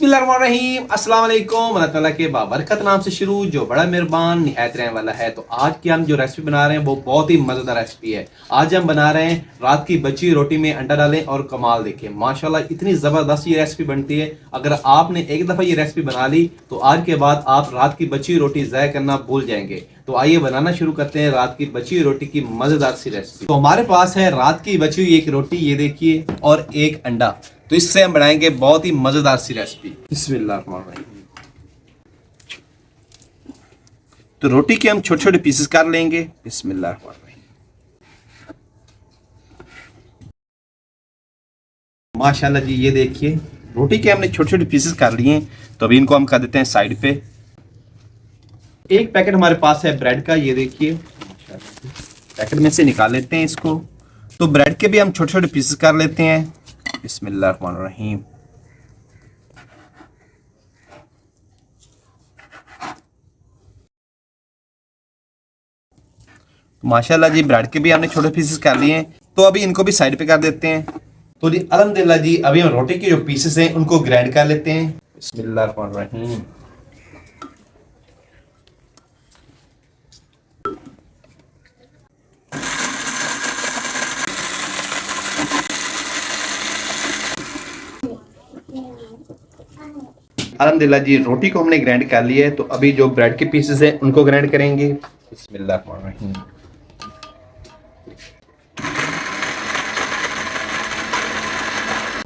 बिस्मिल्लाहिर्रहमानिर्रहीम अस्सलाम वालेकुम अल्लाह ताला के बाबरकत नाम से शुरू जो बड़ा मेहरबान निहायत रहने वाला है। तो आज की हम जो रेसिपी बना रहे हैं वो बहुत ही मज़ेदार रेसिपी है। आज हम बना रहे हैं रात की बची रोटी में अंडा डालें और कमाल देखें, माशाल्लाह इतनी ज़बरदस्त ये रेसिपी बनती है। अगर आपने एक दफ़ा ये रेसिपी बना ली तो आज के बाद आप रात की बची रोटी ज़ाया करना भूल जाएंगे। तो आइए बनाना शुरू करते हैं रात की बची हुई रोटी की मज़ेदार सी रेसिपी। तो हमारे पास है रात की बची हुई एक रोटी, ये देखिए, और एक अंडा। तो इससे हम बनाएंगे बहुत ही मजेदार सी रेसिपी। बिस्मिल्लाहिर्रहमानिर्रहीम। तो रोटी के हम छोटे छोटे पीसेस कर लेंगे। बिस्मिल्लाहिर्रहमानिर्रहीम। माशाल्लाह जी, ये देखिए रोटी के हमने छोटे छोटे पीसेस कर लिए हैं। तो अभी इनको हम कर देते हैं साइड पे। एक पैकेट हमारे पास है ब्रेड का, ये देखिए, पैकेट में से निकाल लेते हैं इसको। तो ब्रेड के भी हम छोटे छोटे पीसेस कर लेते हैं। बिस्मिल्लाहिर्रहमानिर्रहीम। माशाल्लाह जी, ब्रेड के भी हमने छोटे पीसेस कर लिए हैं। तो अभी इनको भी साइड पे कर देते हैं। तो जी अल्हम्दुलिल्लाह जी, अभी हम रोटी के जो पीसेस हैं उनको ग्राइंड कर लेते हैं। बिस्मिल्लाहिर्रहमानिर्रहीम। अल्हम्दुलिल्लाह जी, रोटी को हमने ग्राइंड कर लिया है। तो अभी जो ब्रेड के पीसेस हैं उनको ग्राइंड करेंगे। बिस्मिल्लाहिर्रहमानिर्रहीम।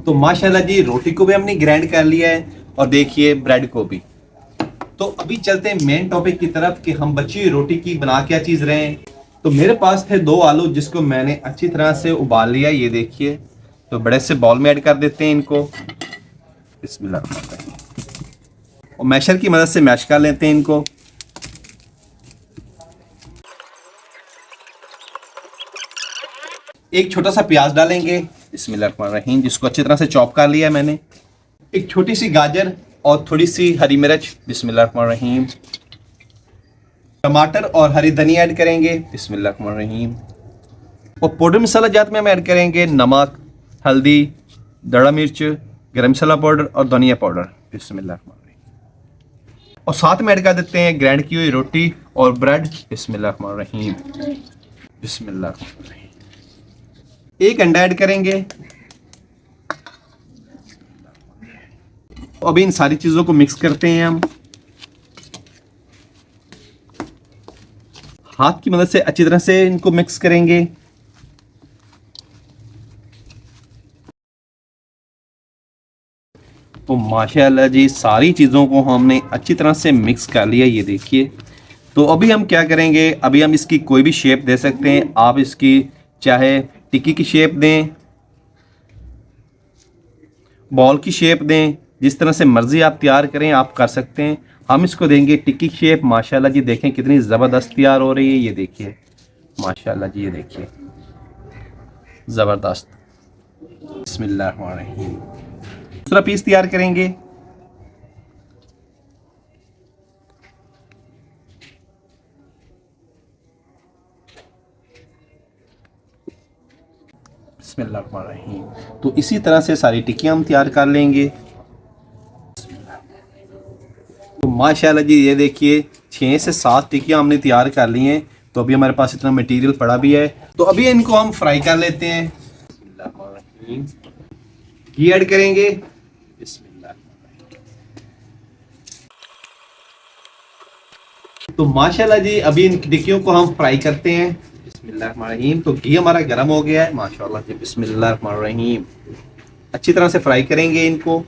तो माशाल्लाह जी, रोटी को भी हमने ग्राइंड कर लिया है और देखिए ब्रेड को भी। तो अभी चलते हैं मेन टॉपिक की तरफ कि हम बची हुई रोटी की बना क्या चीज़ रहे हैं। तो मेरे पास थे 2 आलू जिसको मैंने अच्छी तरह से उबाल लिया, ये देखिए। तो बड़े से बाउल में ऐड कर देते हैं इनको। बिस्मिल्लाहिर्रहमानिर्रहीम। और मैशर की मदद से मैश कर लेते हैं इनको। एक छोटा सा प्याज डालेंगे। बिस्मिल्लाहिर्रहमानिर्रहीम, जिसको अच्छी तरह से चॉप कर लिया है मैंने। एक छोटी सी गाजर और थोड़ी सी हरी मिर्च। बिस्मिल्लाहिर्रहमानिर्रहीम। टमाटर और हरी धनिया ऐड करेंगे। बिस्मिल्लाहिर्रहमानिर्रहीम। और पाउडर मसाला जात में हम ऐड करेंगे नमक, हल्दी, दड़ा मिर्च, गरम मसाला पाउडर और धनिया पाउडर। बिस्मिल्लाहिर्रहमानिर्रहीम। और साथ में ऐड कर देते हैं ग्राइंड की हुई रोटी और ब्रेड। बिस्मिल्लाहिर्रहमानिर्रहीम। बिस्मिल्लाहिर्रहमानिर्रहीम। एक अंडा ऐड करेंगे। अभी इन सारी चीजों को मिक्स करते हैं हम। हाथ की मदद से अच्छी तरह से इनको मिक्स करेंगे। तो माशाल्लाह जी, सारी चीज़ों को हमने अच्छी तरह से मिक्स कर लिया, ये देखिए। तो अभी हम क्या करेंगे, अभी हम इसकी कोई भी शेप दे सकते हैं। आप इसकी चाहे टिक्की की शेप दें, बॉल की शेप दें, जिस तरह से मर्ज़ी आप तैयार करें आप कर सकते हैं। हम इसको देंगे टिक्की की शेप। माशाल्लाह जी, देखें कितनी ज़बरदस्त तैयार हो रही है, ये देखिए। माशाल्लाह जी, ये देखिए, ज़बरदस्त। बिस्मिल्लाहिर्रहमानिर्रहीम। दूसरा पीस तैयार करेंगे। बिस्मिल्लाहिर्रहमानिर्रहीम। तो इसी तरह से सारी टिक्कियाँ हम तैयार कर लेंगे। तो माशाल्लाह जी, ये देखिए 6 से 7 टिक्कियाँ हमने तैयार कर ली हैं। तो अभी हमारे पास इतना मटेरियल पड़ा भी है। तो अभी इनको हम फ्राई कर लेते हैं। बिस्मिल्लाहिर्रहमानिर्रहीम। घी ऐड करेंगे। तो माशाल्लाह जी, अभी इन टिक्कियों को हम फ्राई करते हैं। बिस्मिल्लाहिर्रहमानिर्रहीम। तो घी हमारा गर्म हो गया है, माशाल्लाह जी। बिस्मिल्लाहिर्रहमानिर्रहीम। अच्छी तरह से फ्राई करेंगे इनको।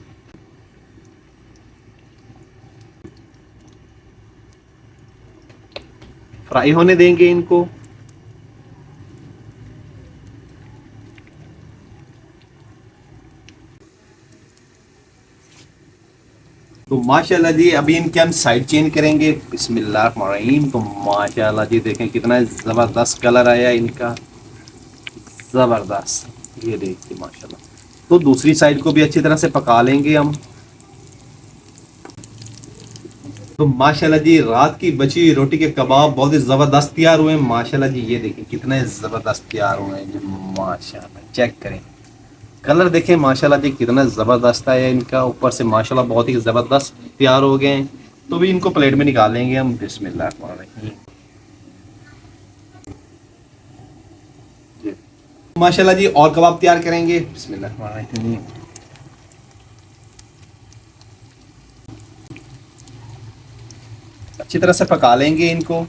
फ्राई होने देंगे इनको। तो माशाल्लाह जी, अभी इनके हम साइड चेंज करेंगे। बिस्मिल्लाहिर्रहमानिर्रहीम। तो माशाल्लाह जी, देखें कितना ज़बरदस्त कलर आया इनका, ज़बरदस्त, ये देखिए माशाल्लाह। तो दूसरी साइड को भी अच्छी तरह से पका लेंगे हम। तो माशाल्लाह जी, रात की बची हुई रोटी के कबाब बहुत ही ज़बरदस्त तैयार हुए हैं। माशाल्लाह जी, ये देखिए कितने ज़बरदस्त तैयार हुए हैं जी, माशाल्लाह। चेक करें, कलर देखें माशाल्लाह जी कितना ज़बरदस्त है इनका, ऊपर से माशाल्लाह बहुत ही ज़बरदस्त तैयार हो गए हैं। तो भी इनको प्लेट में निकालेंगे हम। बिस्मिल्लाह माशाल्लाह जी, और कबाब तैयार करेंगे। बिस्मिल्लाह। अच्छी तरह से पका लेंगे इनको।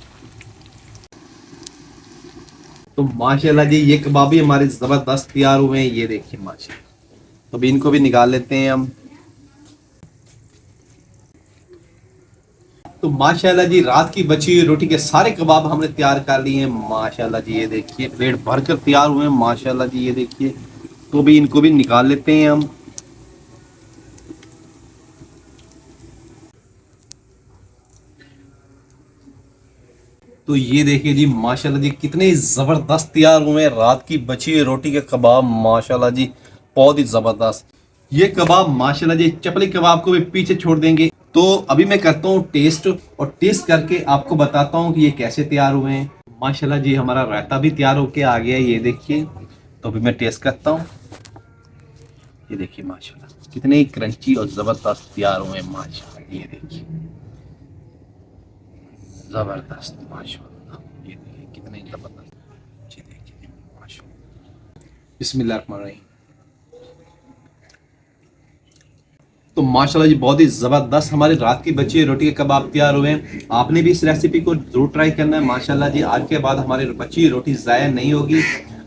तो माशाल्लाह जी ये कबाब भी हमारे जबरदस्त तैयार हुए हैं, ये देखिए माशाल्लाह। तो भी इनको भी निकाल लेते हैं हम। तो माशाल्लाह जी रात की बची हुई रोटी के सारे कबाब हमने तैयार कर लिए हैं माशाल्लाह जी, ये देखिए प्लेट भरकर तैयार हुए हैं माशाल्लाह जी, ये देखिए। तो भी इनको भी निकाल लेते हैं हम। तो ये देखिए जी माशाल्लाह जी कितने ज़बरदस्त तैयार हुए हैं रात की बची हुई रोटी के कबाब माशाल्लाह जी, बहुत ही ज़बरदस्त। ये कबाब माशाल्लाह जी चपली कबाब को भी पीछे छोड़ देंगे। तो अभी मैं करता हूँ टेस्ट, और टेस्ट करके आपको बताता हूँ कि ये कैसे तैयार हुए हैं। माशाल्लाह जी हमारा रायता भी तैयार होके आ गया है, ये देखिए। तो अभी मैं टेस्ट करता हूँ। ये देखिए माशाल्लाह कितने ही क्रंची और ज़बरदस्त तैयार हुए हैं माशाल्लाह, ये देखिए ज़बरदस्त माशाल्लाह, ये देखिए कितने ज़बरदस्त। ये देखिए माशाल्लाह। बिस्मिल्लाहिर्रहमानिर्रहीम। तो माशाल्लाह जी बहुत ही ज़बरदस्त हमारी रात की बची हुई रोटी के कबाब तैयार हुए हैं। आपने भी इस रेसिपी को ज़रूर ट्राई करना है माशाल्लाह जी। आज के बाद हमारी बची हुई रोटी ज़ाया नहीं होगी।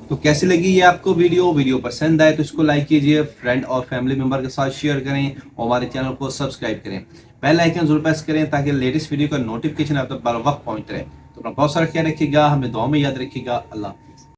तो कैसी लगी ये आपको वीडियो पसंद आए तो इसको लाइक कीजिए, फ्रेंड और फैमिली मेम्बर के साथ शेयर करें, और हमारे चैनल को सब्सक्राइब करें। बेल आइकन जरूर प्रेस करें ताकि लेटेस्ट वीडियो का नोटिफिकेशन आप तक बर वक्त पहुँचते रहे। तो अपना बहुत सारा ख्याल रखिएगा, हमें दुआ में याद रखिएगा। अल्लाह।